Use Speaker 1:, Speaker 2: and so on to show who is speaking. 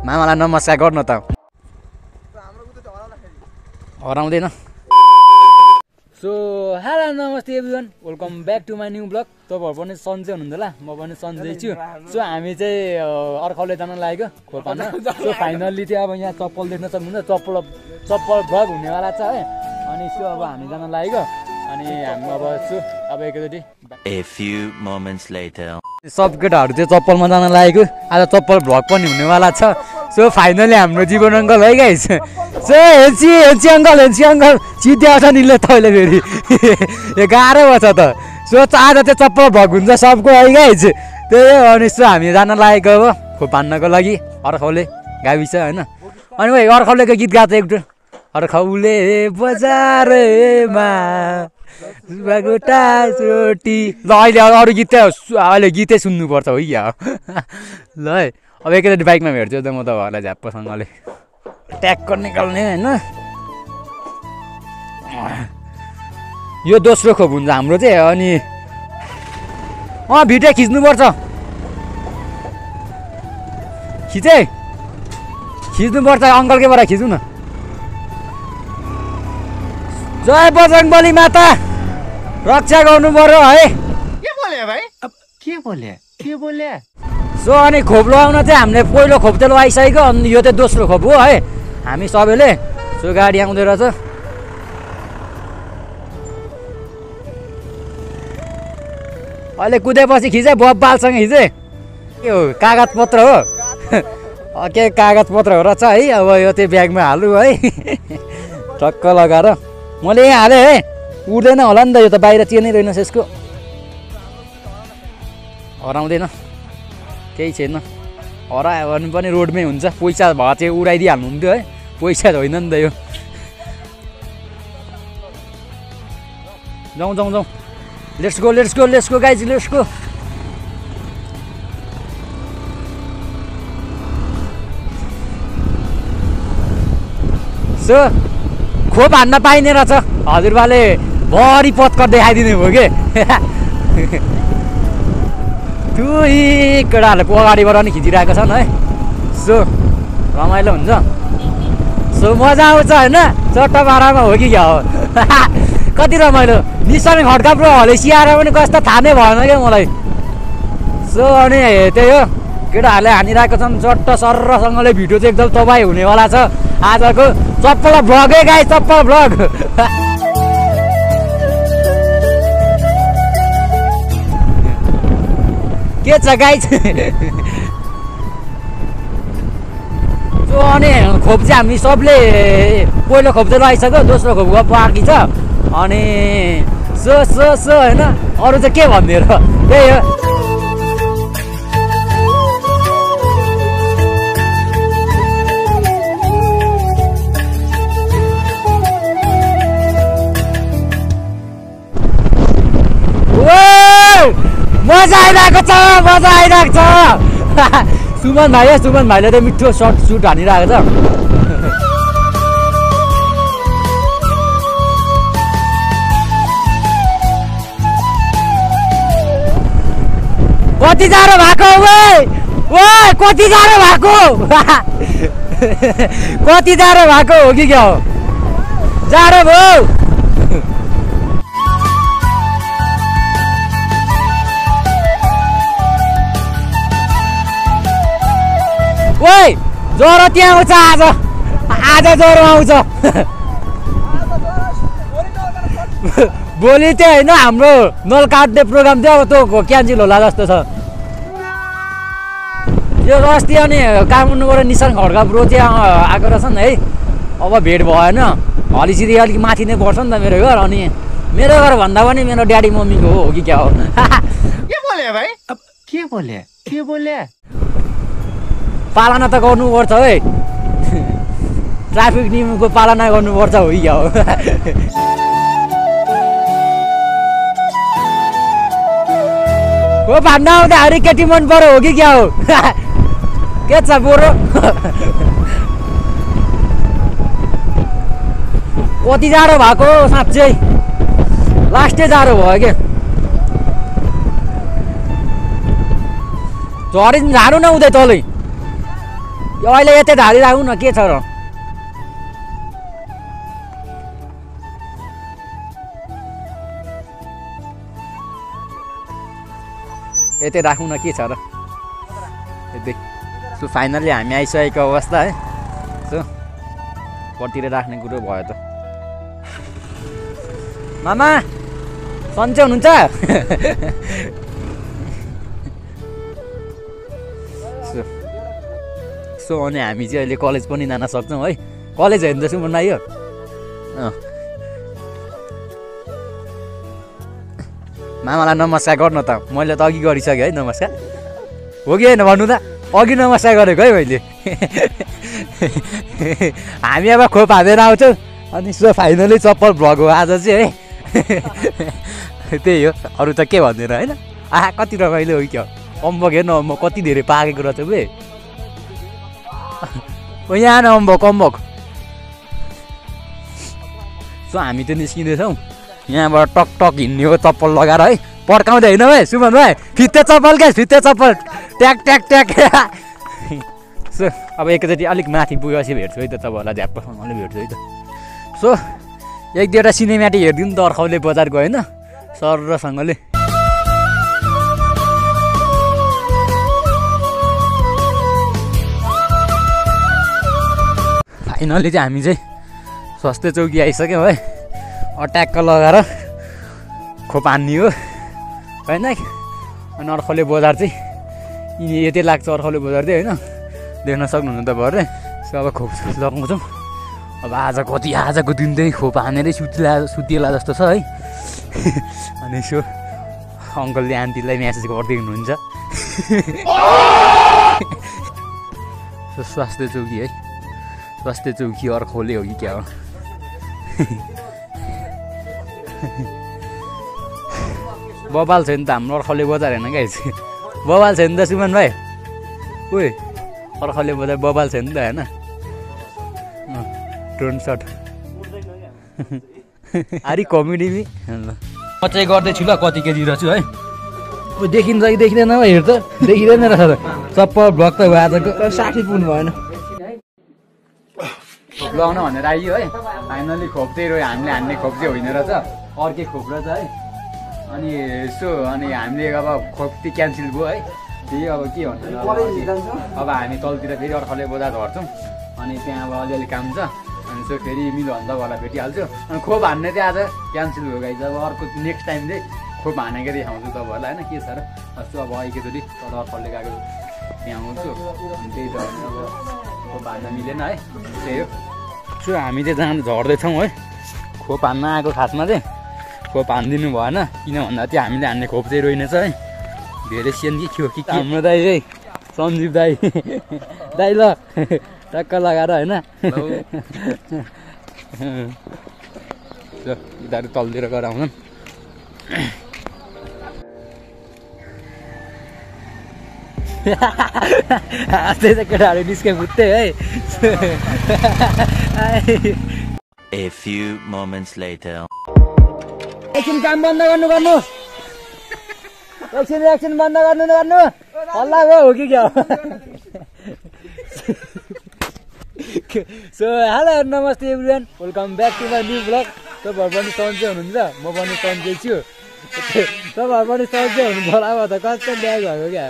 Speaker 1: मामालाई नमस्कार गर्नु त हराउँदैन सो हेलो नमस्ते everyone welcome back to my new blog तपाईँहरू पनि सन्चै हुनुहुन्छ होला म पनि सन्चै छु सो हामी चाहिँ अर्काले जान लागेको खोपान सो फाइनल्ली चाहिँ अब यहाँ चप्पल देख्न सक्नुहुन्छ चप्पल भ्लग हुनेवाला छ है अनि सो अब हामी जान लागेको अनि हामी अब एकैचोटि
Speaker 2: A few moments later.
Speaker 1: सब केटाहरू चाहिँ चप्पलमा जान लागेको आज चप्पल भ्लग पनि हुनेवाला छ सो फाइनली हाम्रो जीवन अङ्कल है गाइस सो हेन्सी अङ्कल चित्या आउँछ निले तैँले फेरि गाह्रो भयो त सो आज चाहिँ चप्पल भ्लग हुन्छ सबको है गाइस त्यही हो अनि सो हामी जान लागेको अब खोप हान्नको लागि अर्खौले गाविस होइन अनि भाइ अर्खौलेको गीत गाएको एक अर्खौले बजारमा रोटी ल अहिले अरू गीत अहिले गीतै सुन्नुपर्छ हो क्या ल है अब एकैचोटि बाइकमा भेट्छु त म तपाईँहरूलाई झ्याप्पसँगले ट्याक्कर निकाल्ने होइन यो दोस्रो खोप हुन्छ हाम्रो चाहिँ अनि भिडियो खिच्नुपर्छ खिच्नुपर्छ अङ्कलकैबाट खिचौँ न जय बजरङ्गबली माता रक्षा गर्नु पर्यो है
Speaker 3: के बोले भाइ के बोले
Speaker 1: सो अनि खोप लगाउन चाहिँ हामीले पहिलो खोप चाहिँ लगाइसकेको अनि यो चाहिँ दोस्रो खोप हो है हामी सबैले सो गाडी आउँदै रहेछ अहिले कुदेपछि खिचे बब्बालसँग खिचे के हो कागज पत्र हो के कागज पत्र हो रहेछ है अब यो चाहिँ ब्यागमा हालु है टक्क लगाएर मैले यहाँ हालेँ है उड्दैन होला नि त यो त बाहिर चेनै रहेनछ यसको हराउँदैन केही छैन हरायो भने पनि रोडमै हुन्छ पैसा भए चाहिँ उडाइदिइहाल्नु हुन्थ्यो है पैसा होइन नि त यो जाउँ let's go guys let's go so खोप हान्न पाइने रहेछ हजुरबाले भरि पत्कर देखाइदिनु भयो कि केटाहरूले अगाडिबाट नि खिचिरहेको छन् है सो रमाइलो हुन्छ सो मजा आउँछ होइन चट्टा पारामा हो कि क्या हो कति रमाइलो निशान खड्का पुरो हलेसिआएर पनि कस्तो थाहा नै भएन क्या मलाई सो अनि त्यही हो केटाहरूले हानिरहेको छन् चट्ट सरसँगले भिडियो चाहिँ एकदम तबाही हुनेवाला छ आजको चप्पल भ्लगै गाई चप्पल भ्लग के छ गाई अनि खोप चाहिँ हामी सबले पहिलो खोप चाहिँ लगाइसक्यो दोस्रो खोप बाँकी छ अनि सो होइन अरू चाहिँ के भन्ने र त्यही हो मजा आइरहेको छ सुमन भाइले त मिठो सर्ट सुट हानिरहेको छ कति जाडो भएको कति जाडो भएको हो कि क्या हो जाडो भयो ओइ ज्वरो त्यहाँ आउँछ आज ज्वरो आउँछ भोलि चाहिँ होइन हाम्रो नल काट्ने प्रोग्राम थियो अब त्यो क्यान्सल होला जस्तो छ यो अस्ति अनि काठमाडौँबाट निशान खड्का प्रो चाहिँ आएको रहेछ नि है अब भेट भएन हलिसिरी अलिक माथि नै पर्छ नि त मेरो घर अनि मेरो घर भन्दा पनि मेरो ड्याडी मम्मीको हो कि क्या हो
Speaker 3: के बोले भाइ के बोले
Speaker 1: पालना त गर्नुपर्छ है ट्राफिक नियमको पालना गर्नुपर्छ हो क्या हो भन्न आउँदाखेरि केटी मन पर्यो हो कि क्या हो के छ बोरो कति जाडो भएको साँच्चै लास्टै जाडो भयो क्या झरी झार्नु न उतै तलै अहिले यतै ढालिराखौँ न के छ र यतै राखौँ न के छ र यतै सो फाइनल्ली हामी आइसकेको अवस्था है सो कतिर राख्ने कुरो भयो त मामा सन्चै हुनुहुन्छ सो अनि हामी चाहिँ अहिले कलेज पनि जान सक्छौँ है कलेज हेर्दैछु म यो मामालाई नमस्कार गर्नु त मैले त अघि गरिसकेँ है नमस्कार हो कि होइन भन्नु त अघि नमस्कार गरेको है मैले हामी अब खोप हालेर आउँछौँ अनि सो फाइनली चप्पल भ्लग हो आज चाहिँ है त्यही हो अरू त के भन्दैन होइन आहा कति रमाइलो हो क्या अम्बक हेर्नु अम्बक कति धेरै पाकेको रहेछ बे ओ यहाँ न अम्बक अम्बक सो हामी त निस्किँदैछौँ यहाँबाट टक टक हिँड्ने हो चप्पल लगाएर है पड्काउँदै होइन भाइ सुमन भाइ फित्ते चप्पल क्या फित्ते चप्पल ट्याक ट्याक ट्याक सो अब एकैचोटि अलिक माथि पुगेपछि भेट्छु है त तपाईँहरूलाई झ्याप्पसँगले भेट्छु है त सो एक दुईवटा सिनेमेटिक हेरिदिउँ नि त अर्खौले बजारको होइन सरसँगले फाइनली चाहिँ हामी चाहिँ स्वास्थ्य चौकी आइसक्यौँ है अट्याक्क लगाएर खोप हान्ने हो होइन अनि अर्खौले बजार चाहिँ यतै लाग्छ अर्खौले बजार चाहिँ होइन देख्न सक्नुहुन्न तपाईँहरूले सो अब खोप लगाउँछौँ अब आजको दिन चाहिँ खोप हानेरै सुतिएला जस्तो छ है अनि यसो अङ्कलले आन्टीलाई म्यासेज गर्दै हुनुहुन्छ सो स्वास्थ्य चौकी है स्वास्थ्य चौकी अर्खौले हो कि क्या हो बबाल छ नि त हाम्रो अर्खौले बजार होइन गाइस बबाल छ नि त सुमन भाइ ओए अर्खौले बजार बबाल छ नि त होइन ड्रोन सट अरे कमेडी म चाहिँ गर्दैछु ल कति केजी रहेछु है देखिन्छ कि देखिँदैन हेर त देखिँदैन रहेछ चप्पल ब्लक त भयो आजको 60 पुग्नु भएन खोप लगाउन भनेर आइयो है फाइनली खोप चाहिँ रह्यो हामीले हान्ने खोप चाहिँ होइन रहेछ अर्कै खोप रहेछ है अनि यसो अनि हामीले अब खोप चाहिँ क्यान्सल भयो है त्यही अब के भन्नु अब हामी तलतिर फेरि अर्खौले बजार झर्छौँ अनि त्यहाँ अब अलिअलि काम छ अनि यसो फेरि मिलो भन्दा होला भेटिहाल्छु अनि खोप हान्ने चाहिँ आज क्यान्सल भयो गाइज अब अर्को नेक्स्ट टाइम चाहिँ खोप हानेकै देखाउँछु तपाईँहरूलाई होइन के छ र जस्तो अब एकैचोटि तर अर्खौले गएको त्यहाँ आउँछु अनि त्यही त अब खोप हान्न मिलेन है त्यही हो सो हामी चाहिँ झर्दैछौँ है खोप हान्न आएको खासमा चाहिँ खोप हानिदिनु भएन किन भन्दा त्यो हामीले हान्ने खोप चाहिँ रहेनछ है धेरै सेन कि थियो कि हाम्रो दाइ है सञ्जीव दाइ दाइ ल टक्क लगाएर होइन यिनीहरू तलतिर गएर आउँछन् त्यही त केटाहरू निस्के फुत्ते है
Speaker 2: A few moments later.
Speaker 1: एकछिन काम बन्द गर्नु एकछिन बन्द गर्नु हल्ला भयो हो कि क्या सो हेलो नमस्ते everyone welcome back to my new blog तपाईँहरू पनि सन्चै हुनुहुन्छ म पनि सन्चै छु तपाईँहरू पनि सन्चै हुनुहुन्छ होला अब त कस्तो ब्याग भएको क्या